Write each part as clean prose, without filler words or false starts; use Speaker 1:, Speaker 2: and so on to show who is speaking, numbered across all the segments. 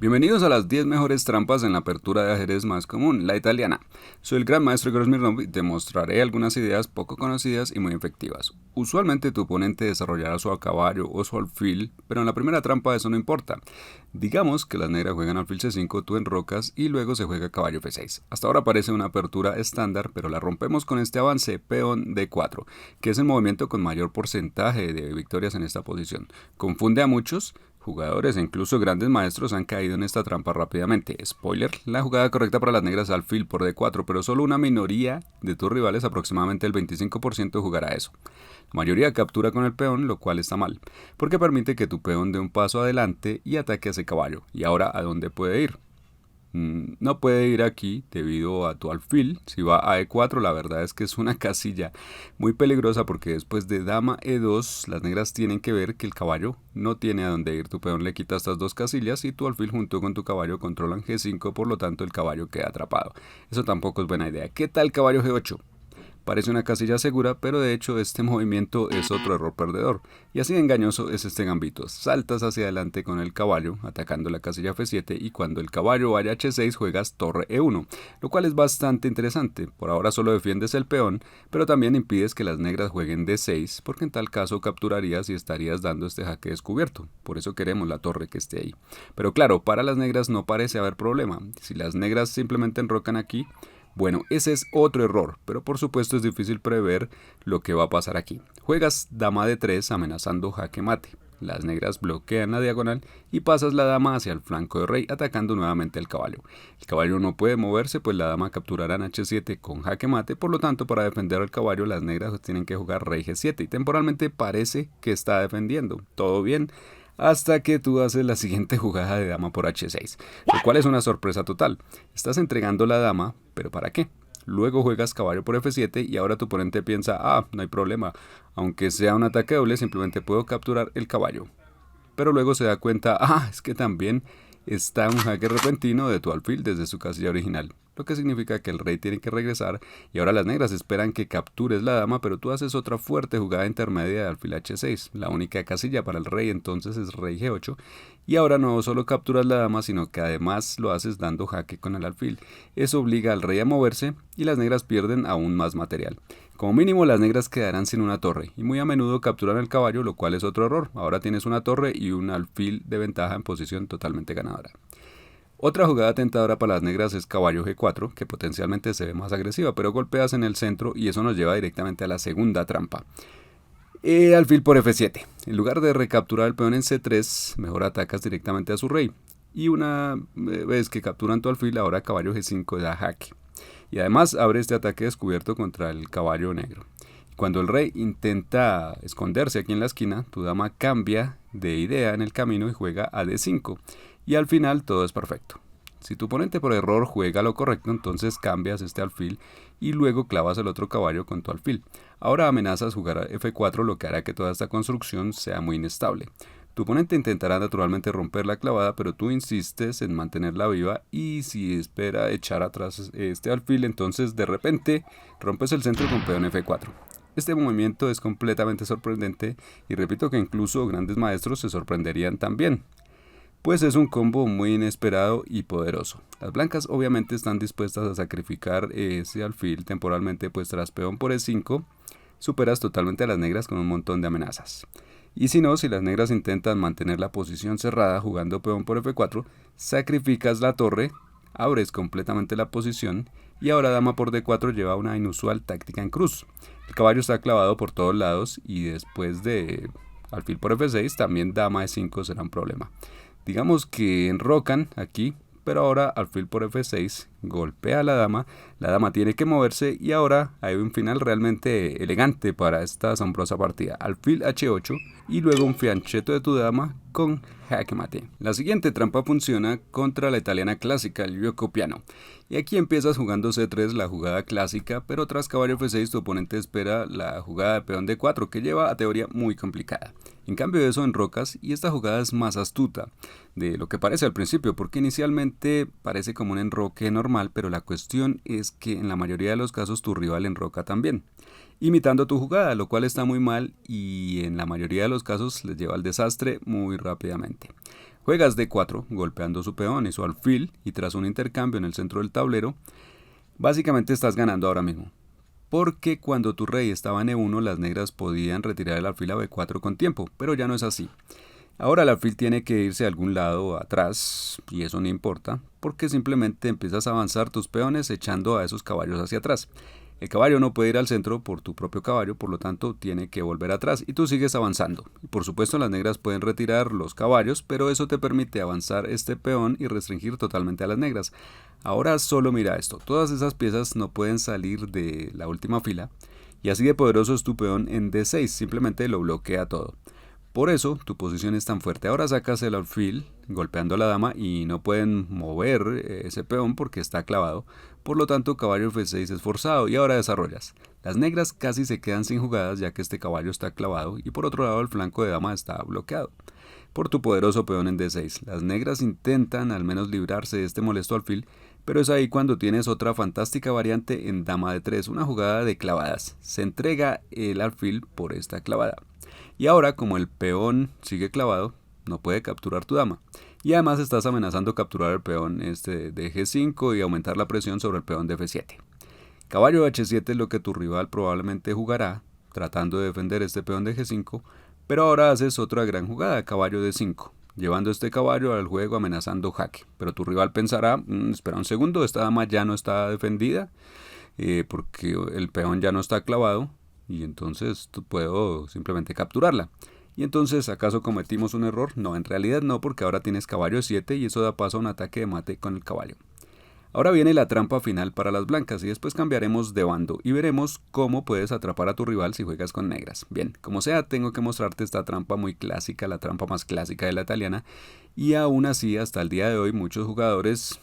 Speaker 1: Bienvenidos a las 10 mejores trampas en la apertura de ajedrez más común, la italiana. Soy el gran maestro Igor Smirnov y te mostraré algunas ideas poco conocidas y muy efectivas. Usualmente tu oponente desarrollará su caballo o su alfil, pero en la primera trampa eso no importa. Digamos que las negras juegan alfil C5, tú enrocas y luego se juega caballo F6. Hasta ahora parece una apertura estándar, pero la rompemos con este avance peón D4, que es el movimiento con mayor porcentaje de victorias en esta posición. Confunde a muchos jugadores e incluso grandes maestros han caído en esta trampa rápidamente. Spoiler, la jugada correcta para las negras es alfil por D4, pero solo una minoría de tus rivales, aproximadamente el 25%, jugará eso. La mayoría captura con el peón, lo cual está mal, porque permite que tu peón dé un paso adelante y ataque a ese caballo. ¿Y ahora a dónde puede ir? No puede ir aquí debido a tu alfil. Si va a E4, la verdad es que es una casilla muy peligrosa porque después de dama E2 las negras tienen que ver que el caballo no tiene a dónde ir. Tu peón le quita estas dos casillas y tu alfil junto con tu caballo controlan G5, por lo tanto el caballo queda atrapado. Eso tampoco es buena idea. ¿Qué tal caballo G8? Parece una casilla segura, pero de hecho este movimiento es otro error perdedor. Y así de engañoso es este gambito. Saltas hacia adelante con el caballo, atacando la casilla F7, y cuando el caballo vaya a H6 juegas torre E1, lo cual es bastante interesante. Por ahora solo defiendes el peón, pero también impides que las negras jueguen D6, porque en tal caso capturarías y estarías dando este jaque descubierto. Por eso queremos la torre que esté ahí. Pero claro, para las negras no parece haber problema. Si las negras simplemente enrocan aquí, bueno, ese es otro error, pero por supuesto es difícil prever lo que va a pasar aquí. Juegas dama de 3 amenazando jaque mate. Las negras bloquean la diagonal y pasas la dama hacia el flanco de rey atacando nuevamente al caballo. El caballo no puede moverse, pues la dama capturará en H7 con jaque mate, por lo tanto para defender al caballo las negras tienen que jugar rey G7 y temporalmente parece que está defendiendo. Todo bien, hasta que tú haces la siguiente jugada de dama por H6, lo cual es una sorpresa total. Estás entregando la dama, pero ¿para qué? Luego juegas caballo por F7 y ahora tu oponente piensa, no hay problema, aunque sea un ataque doble simplemente puedo capturar el caballo. Pero luego se da cuenta, es que también está un jaque repentino de tu alfil desde su casilla original, lo que significa que el rey tiene que regresar y ahora las negras esperan que captures la dama, pero tú haces otra fuerte jugada intermedia de alfil H6. La única casilla para el rey entonces es rey G8 y ahora no solo capturas la dama, sino que además lo haces dando jaque con el alfil. Eso obliga al rey a moverse y las negras pierden aún más material. Como mínimo las negras quedarán sin una torre y muy a menudo capturan el caballo, lo cual es otro error. Ahora tienes una torre y un alfil de ventaja en posición totalmente ganadora. Otra jugada tentadora para las negras es caballo G4, que potencialmente se ve más agresiva, pero golpeas en el centro y eso nos lleva directamente a la segunda trampa. Alfil por F7. En lugar de recapturar el peón en C3, mejor atacas directamente a su rey. Y una vez que capturan tu alfil, ahora caballo G5 da jaque. Y además abre este ataque descubierto contra el caballo negro. Cuando el rey intenta esconderse aquí en la esquina, tu dama cambia de idea en el camino y juega a D5. Y al final todo es perfecto. Si tu oponente por error juega lo correcto, entonces cambias este alfil y luego clavas el otro caballo con tu alfil. Ahora amenazas jugar a F4, lo que hará que toda esta construcción sea muy inestable. Tu oponente intentará naturalmente romper la clavada, pero tú insistes en mantenerla viva y si espera echar atrás este alfil, entonces de repente rompes el centro con peón F4. Este movimiento es completamente sorprendente y repito que incluso grandes maestros se sorprenderían también, pues es un combo muy inesperado y poderoso. Las blancas obviamente están dispuestas a sacrificar ese alfil temporalmente, pues tras peón por E5 superas totalmente a las negras con un montón de amenazas. Y si no, si las negras intentan mantener la posición cerrada jugando peón por F4, sacrificas la torre, abres completamente la posición y ahora dama por D4 lleva una inusual táctica en cruz. El caballo está clavado por todos lados y después de alfil por F6 también dama E5 será un problema. Digamos que enrocan aquí, pero ahora alfil por F6 golpea a la dama tiene que moverse y ahora hay un final realmente elegante para esta asombrosa partida. Alfil H8 y luego un fianchetto de tu dama con jaque mate. La siguiente trampa funciona contra la italiana clásica, el gioco piano. Y aquí empiezas jugando C3, la jugada clásica, pero tras caballo F6 tu oponente espera la jugada de peón D4, que lleva a teoría muy complicada. En cambio de eso enrocas y esta jugada es más astuta de lo que parece al principio, porque inicialmente parece como un enroque normal, pero la cuestión es que en la mayoría de los casos tu rival enroca también, imitando tu jugada, lo cual está muy mal y en la mayoría de los casos les lleva al desastre muy rápidamente. Juegas D4, golpeando su peón y su alfil, y tras un intercambio en el centro del tablero, básicamente estás ganando ahora mismo. Porque cuando tu rey estaba en E1, las negras podían retirar el alfil a B4 con tiempo, pero ya no es así. Ahora el alfil tiene que irse a algún lado atrás, y eso no importa, porque simplemente empiezas a avanzar tus peones echando a esos caballos hacia atrás. El caballo no puede ir al centro por tu propio caballo, por lo tanto tiene que volver atrás y tú sigues avanzando. Y por supuesto las negras pueden retirar los caballos, pero eso te permite avanzar este peón y restringir totalmente a las negras. Ahora solo mira esto, todas esas piezas no pueden salir de la última fila, y así de poderoso es tu peón en D6, simplemente lo bloquea todo. Por eso tu posición es tan fuerte. Ahora sacas el alfil golpeando a la dama y no pueden mover ese peón porque está clavado. Por lo tanto, caballo F6 es forzado y ahora desarrollas. Las negras casi se quedan sin jugadas ya que este caballo está clavado y por otro lado el flanco de dama está bloqueado por tu poderoso peón en D6. Las negras intentan al menos librarse de este molesto alfil, pero es ahí cuando tienes otra fantástica variante en dama D3, una jugada de clavadas. Se entrega el alfil por esta clavada. Y ahora, como el peón sigue clavado, no puede capturar tu dama. Y además estás amenazando capturar el peón de G5 y aumentar la presión sobre el peón de F7. Caballo H7 es lo que tu rival probablemente jugará, tratando de defender este peón de G5, pero ahora haces otra gran jugada, caballo D5, llevando este caballo al juego amenazando jaque. Pero tu rival pensará, espera un segundo, esta dama ya no está defendida, porque el peón ya no está clavado, y entonces puedo simplemente capturarla. Y entonces, ¿acaso cometimos un error? No, en realidad no, porque ahora tienes caballo 7 y eso da paso a un ataque de mate con el caballo. Ahora viene la trampa final para las blancas y después cambiaremos de bando y veremos cómo puedes atrapar a tu rival si juegas con negras. Bien, como sea, tengo que mostrarte esta trampa muy clásica, la trampa más clásica de la italiana, y aún así hasta el día de hoy muchos jugadores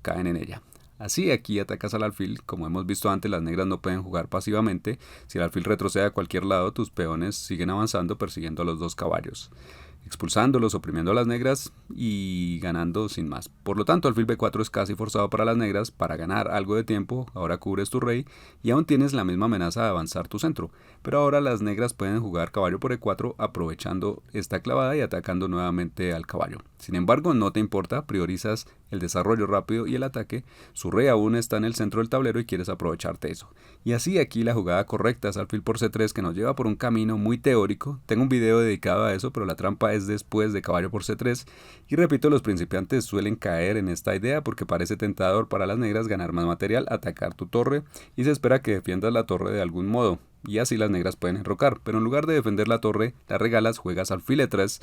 Speaker 1: caen en ella. Así aquí atacas al alfil, como hemos visto antes las negras no pueden jugar pasivamente, si el alfil retrocede a cualquier lado tus peones siguen avanzando persiguiendo a los dos caballos, expulsándolos, oprimiendo a las negras y ganando sin más. Por lo tanto, alfil B4 es casi forzado para las negras. Para ganar algo de tiempo, ahora cubres tu rey y aún tienes la misma amenaza de avanzar tu centro. Pero ahora las negras pueden jugar caballo por E4 aprovechando esta clavada y atacando nuevamente al caballo. Sin embargo, no te importa, priorizas el desarrollo rápido y el ataque. Su rey aún está en el centro del tablero y quieres aprovecharte eso. Y así aquí la jugada correcta es alfil por C3, que nos lleva por un camino muy teórico. Tengo un video dedicado a eso, pero la trampa es después de caballo por C3. Y repito, los principiantes suelen caer en esta idea porque parece tentador para las negras ganar más material, atacar tu torre y se espera que defiendas la torre de algún modo. Y así las negras pueden enrocar, pero en lugar de defender la torre, la regalas, juegas alfil E3,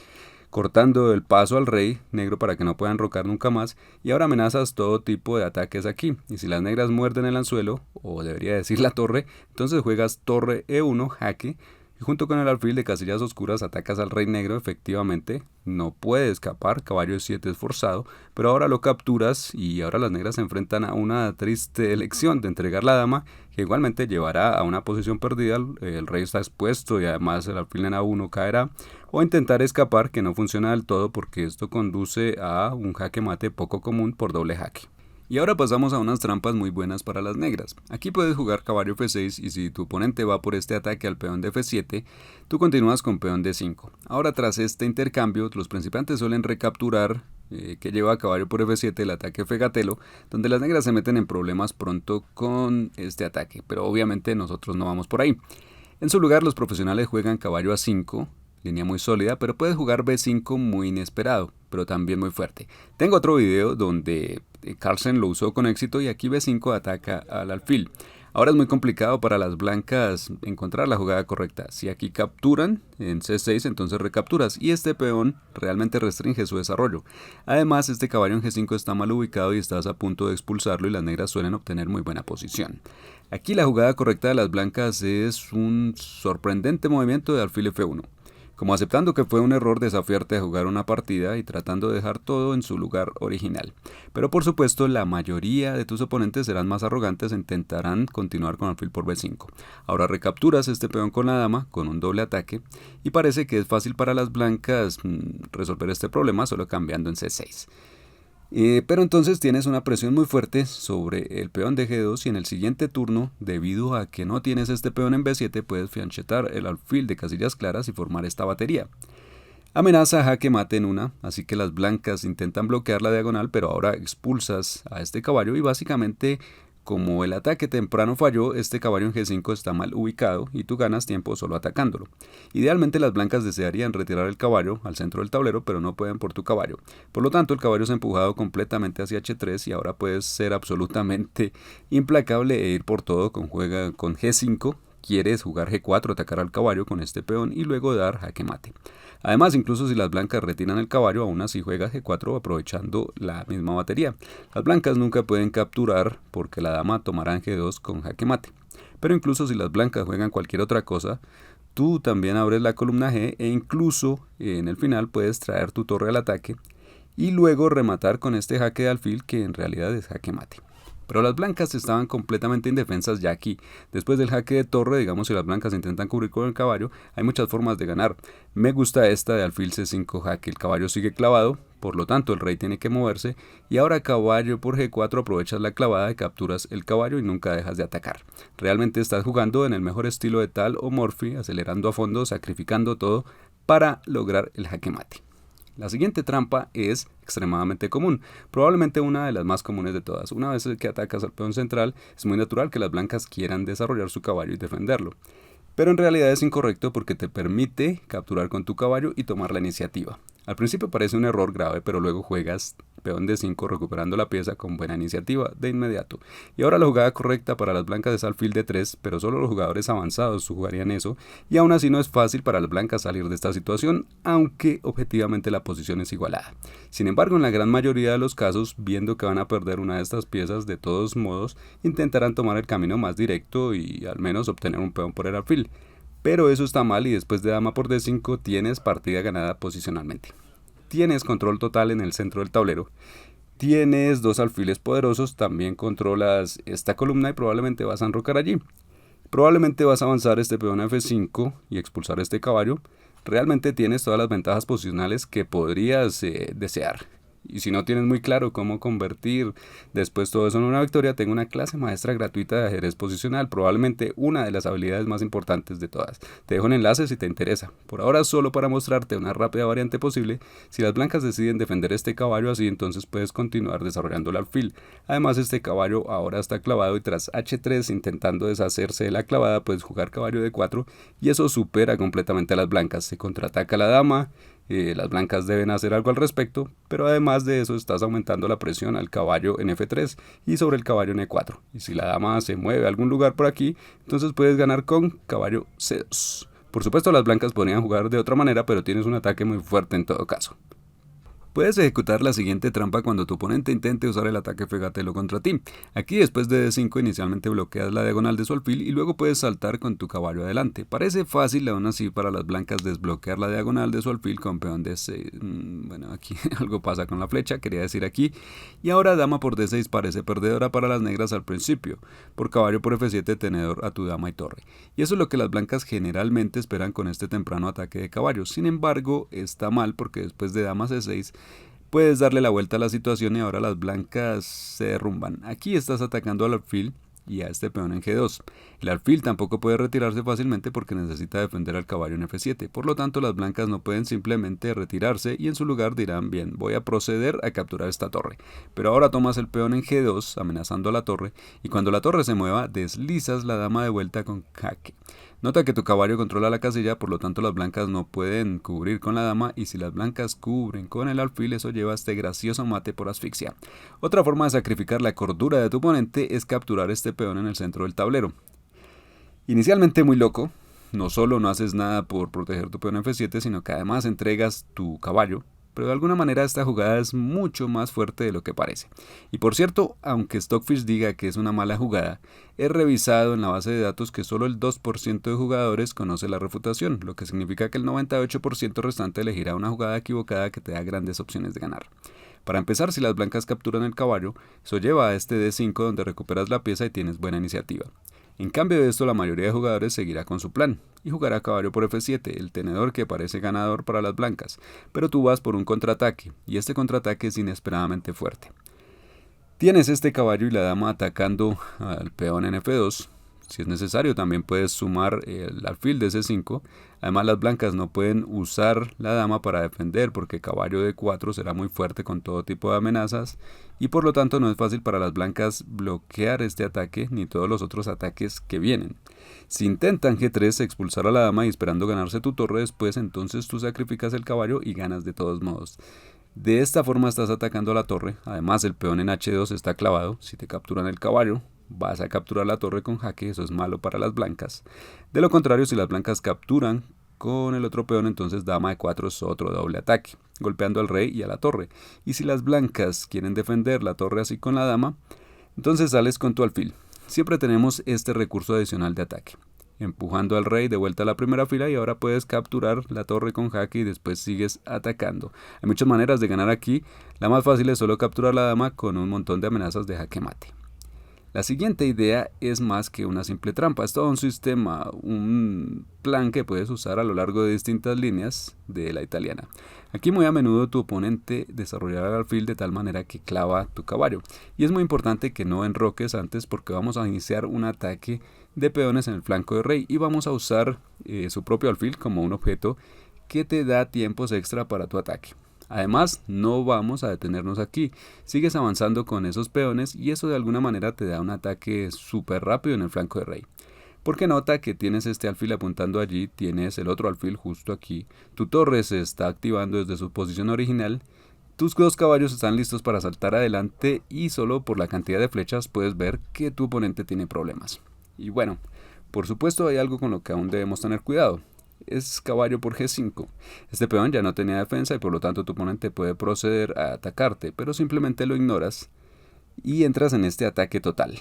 Speaker 1: cortando el paso al rey negro para que no pueda enrocar nunca más, y ahora amenazas todo tipo de ataques aquí. Y si las negras muerden el anzuelo, o debería decir la torre, entonces juegas torre E1, jaque, y junto con el alfil de casillas oscuras atacas al rey negro. Efectivamente, no puede escapar, caballo E7 es forzado, pero ahora lo capturas y ahora las negras se enfrentan a una triste elección de entregar la dama, que igualmente llevará a una posición perdida, el rey está expuesto y además el alfil en A1 caerá, o intentar escapar, que no funciona del todo porque esto conduce a un jaque mate poco común por doble jaque. Y ahora pasamos a unas trampas muy buenas para las negras. Aquí puedes jugar caballo F6 y si tu oponente va por este ataque al peón de F7, tú continúas con peón D5. Ahora tras este intercambio, los principiantes suelen recapturar, que lleva a caballo por F7 el ataque Fegatelo, donde las negras se meten en problemas pronto con este ataque, pero obviamente nosotros no vamos por ahí. En su lugar, los profesionales juegan caballo A5, línea muy sólida, pero puedes jugar B5 muy inesperado, pero también muy fuerte. Tengo otro video donde Carlsen lo usó con éxito y aquí B5 ataca al alfil. Ahora es muy complicado para las blancas encontrar la jugada correcta. Si aquí capturan en C6, entonces recapturas y este peón realmente restringe su desarrollo. Además, este caballo en G5 está mal ubicado y estás a punto de expulsarlo y las negras suelen obtener muy buena posición. Aquí la jugada correcta de las blancas es un sorprendente movimiento de alfil F1. Como aceptando que fue un error desafiarte a jugar una partida y tratando de dejar todo en su lugar original. Pero por supuesto la mayoría de tus oponentes serán más arrogantes e intentarán continuar con alfil por B5. Ahora recapturas este peón con la dama con un doble ataque y parece que es fácil para las blancas resolver este problema solo cambiando en C6. Pero entonces tienes una presión muy fuerte sobre el peón de G2 y en el siguiente turno, debido a que no tienes este peón en B7, puedes fianchetar el alfil de casillas claras y formar esta batería. Amenaza jaque mate en una, así que las blancas intentan bloquear la diagonal, pero ahora expulsas a este caballo y básicamente, como el ataque temprano falló, este caballo en G5 está mal ubicado y tú ganas tiempo solo atacándolo. Idealmente las blancas desearían retirar el caballo al centro del tablero, pero no pueden por tu caballo. Por lo tanto, el caballo es empujado completamente hacia H3 y ahora puedes ser absolutamente implacable e ir por todo con G5. Quieres jugar G4, atacar al caballo con este peón y luego dar jaque mate. Además, incluso si las blancas retiran el caballo, aún así juega G4 aprovechando la misma batería. Las blancas nunca pueden capturar porque la dama tomará en G2 con jaque mate. Pero incluso si las blancas juegan cualquier otra cosa, tú también abres la columna G e incluso en el final puedes traer tu torre al ataque y luego rematar con este jaque de alfil que en realidad es jaque mate. Pero las blancas estaban completamente indefensas ya aquí. Después del jaque de torre, digamos si las blancas intentan cubrir con el caballo, hay muchas formas de ganar. Me gusta esta de alfil C5 jaque. El caballo sigue clavado, por lo tanto el rey tiene que moverse. Y ahora caballo por G4 aprovechas la clavada y capturas el caballo y nunca dejas de atacar. Realmente estás jugando en el mejor estilo de Tal o Morphy, acelerando a fondo, sacrificando todo para lograr el jaque mate. La siguiente trampa es extremadamente común, probablemente una de las más comunes de todas. Una vez que atacas al peón central, es muy natural que las blancas quieran desarrollar su caballo y defenderlo. Pero en realidad es incorrecto porque te permite capturar con tu caballo y tomar la iniciativa. Al principio parece un error grave, pero luego juegas peón D5 recuperando la pieza con buena iniciativa de inmediato. Y ahora la jugada correcta para las blancas es alfil D3, pero solo los jugadores avanzados jugarían eso, y aún así no es fácil para las blancas salir de esta situación, aunque objetivamente la posición es igualada. Sin embargo, en la gran mayoría de los casos, viendo que van a perder una de estas piezas, de todos modos, intentarán tomar el camino más directo y al menos obtener un peón por el alfil. Pero eso está mal y después de dama por D5 tienes partida ganada posicionalmente. Tienes control total en el centro del tablero. Tienes dos alfiles poderosos, también controlas esta columna y probablemente vas a enrocar allí. Probablemente vas a avanzar este peón a F5 y expulsar este caballo. Realmente tienes todas las ventajas posicionales que podrías desear. Y si no tienes muy claro cómo convertir después todo eso en una victoria, tengo una clase maestra gratuita de ajedrez posicional, probablemente una de las habilidades más importantes de todas. Te dejo un enlace si te interesa. Por ahora solo para mostrarte una rápida variante posible. Si las blancas deciden defender este caballo así, entonces puedes continuar desarrollando el alfil. Además, este caballo ahora está clavado y tras H3 intentando deshacerse de la clavada, puedes jugar caballo D4 y eso supera completamente a las blancas. Se contraataca la dama. Las blancas deben hacer algo al respecto, pero además de eso estás aumentando la presión al caballo en F3 y sobre el caballo en E4. Y si la dama se mueve a algún lugar por aquí, entonces puedes ganar con caballo C2. Por supuesto las blancas podrían jugar de otra manera, pero tienes un ataque muy fuerte en todo caso. Puedes ejecutar la siguiente trampa cuando tu oponente intente usar el ataque fegatelo contra ti. Aquí después de D5 inicialmente bloqueas la diagonal de su alfil y luego puedes saltar con tu caballo adelante. Parece fácil aún así para las blancas desbloquear la diagonal de su alfil con peón D6. Bueno, aquí algo pasa con la flecha, quería decir aquí. Y ahora dama por D6 parece perdedora para las negras al principio. Por caballo por F7 tenedor a tu dama y torre. Y eso es lo que las blancas generalmente esperan con este temprano ataque de caballos. Sin embargo, está mal porque después de dama C6 puedes darle la vuelta a la situación y ahora las blancas se derrumban. Aquí estás atacando al alfil y a este peón en G2. El alfil tampoco puede retirarse fácilmente porque necesita defender al caballo en F7. Por lo tanto, las blancas no pueden simplemente retirarse y en su lugar dirán, bien, voy a proceder a capturar esta torre. Pero ahora tomas el peón en G2 amenazando a la torre y cuando la torre se mueva deslizas la dama de vuelta con jaque. Nota que tu caballo controla la casilla, por lo tanto las blancas no pueden cubrir con la dama y si las blancas cubren con el alfil eso lleva a este gracioso mate por asfixia. Otra forma de sacrificar la cordura de tu oponente es capturar este peón en el centro del tablero. Inicialmente muy loco, no solo no haces nada por proteger tu peón en F7, sino que además entregas tu caballo. Pero de alguna manera esta jugada es mucho más fuerte de lo que parece. Y por cierto, aunque Stockfish diga que es una mala jugada, he revisado en la base de datos que solo el 2% de jugadores conoce la refutación, lo que significa que el 98% restante elegirá una jugada equivocada que te da grandes opciones de ganar. Para empezar, si las blancas capturan el caballo, eso lleva a este D5 donde recuperas la pieza y tienes buena iniciativa. En cambio de esto, la mayoría de jugadores seguirá con su plan y jugará caballo por F7, el tenedor que parece ganador para las blancas, pero tú vas por un contraataque y este contraataque es inesperadamente fuerte. Tienes este caballo y la dama atacando al peón en F2, Si es necesario, también puedes sumar el alfil de C5. Además, las blancas no pueden usar la dama para defender porque caballo de 4 será muy fuerte con todo tipo de amenazas y por lo tanto no es fácil para las blancas bloquear este ataque ni todos los otros ataques que vienen. Si intentan G3 expulsar a la dama y esperando ganarse tu torre después, entonces tú sacrificas el caballo y ganas de todos modos. De esta forma estás atacando a la torre. Además, el peón en H2 está clavado. Si te capturan el caballo, vas a capturar la torre con jaque, eso es malo para las blancas. De lo contrario, si las blancas capturan con el otro peón, entonces dama de 4 es otro doble ataque, golpeando al rey y a la torre. Y si las blancas quieren defender la torre así con la dama, entonces sales con tu alfil. Siempre tenemos este recurso adicional de ataque, empujando al rey de vuelta a la primera fila y ahora puedes capturar la torre con jaque y después sigues atacando. Hay muchas maneras de ganar aquí, la más fácil es solo capturar la dama con un montón de amenazas de jaque mate. La siguiente idea es más que una simple trampa, es todo un sistema, un plan que puedes usar a lo largo de distintas líneas de la italiana. Aquí muy a menudo tu oponente desarrollará el alfil de tal manera que clava tu caballo. Y es muy importante que no enroques antes porque vamos a iniciar un ataque de peones en el flanco de rey y vamos a usar su propio alfil como un objeto que te da tiempos extra para tu ataque. Además, no vamos a detenernos aquí, sigues avanzando con esos peones y eso de alguna manera te da un ataque súper rápido en el flanco de rey. Porque nota que tienes este alfil apuntando allí, tienes el otro alfil justo aquí, tu torre se está activando desde su posición original, tus dos caballos están listos para saltar adelante y solo por la cantidad de flechas puedes ver que tu oponente tiene problemas. Y bueno, por supuesto hay algo con lo que aún debemos tener cuidado. Es caballo por G5. Este peón ya no tenía defensa y por lo tanto tu oponente puede proceder a atacarte, pero simplemente lo ignoras y entras en este ataque total.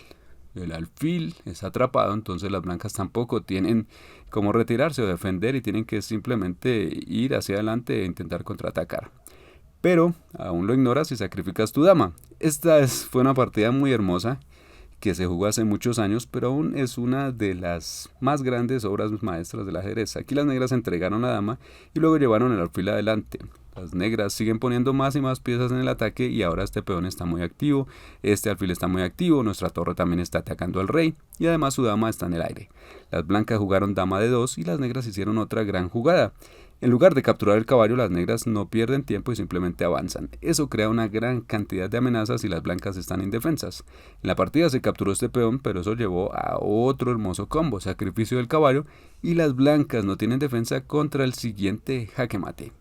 Speaker 1: El alfil es atrapado, entonces las blancas tampoco tienen cómo retirarse o defender y tienen que simplemente ir hacia adelante e intentar contraatacar. Pero aún lo ignoras y sacrificas tu dama. Fue una partida muy hermosa que se jugó hace muchos años, pero aún es una de las más grandes obras maestras del ajedrez. Aquí las negras entregaron la dama y luego llevaron el alfil adelante. Las negras siguen poniendo más y más piezas en el ataque y ahora este peón está muy activo, este alfil está muy activo, nuestra torre también está atacando al rey y además su dama está en el aire. Las blancas jugaron dama de 2 y las negras hicieron otra gran jugada. En lugar de capturar el caballo, las negras no pierden tiempo y simplemente avanzan. Eso crea una gran cantidad de amenazas y las blancas están indefensas. En la partida se capturó este peón, pero eso llevó a otro hermoso combo, sacrificio del caballo, y las blancas no tienen defensa contra el siguiente jaque mate.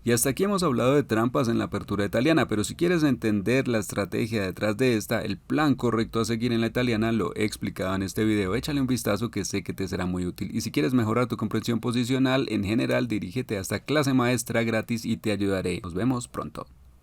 Speaker 1: Y hasta aquí hemos hablado de trampas en la apertura italiana, pero si quieres entender la estrategia detrás de esta, el plan correcto a seguir en la italiana, lo he explicado en este video. Échale un vistazo que sé que te será muy útil. Y si quieres mejorar tu comprensión posicional en general, dirígete a esta clase maestra gratis y te ayudaré. Nos vemos pronto.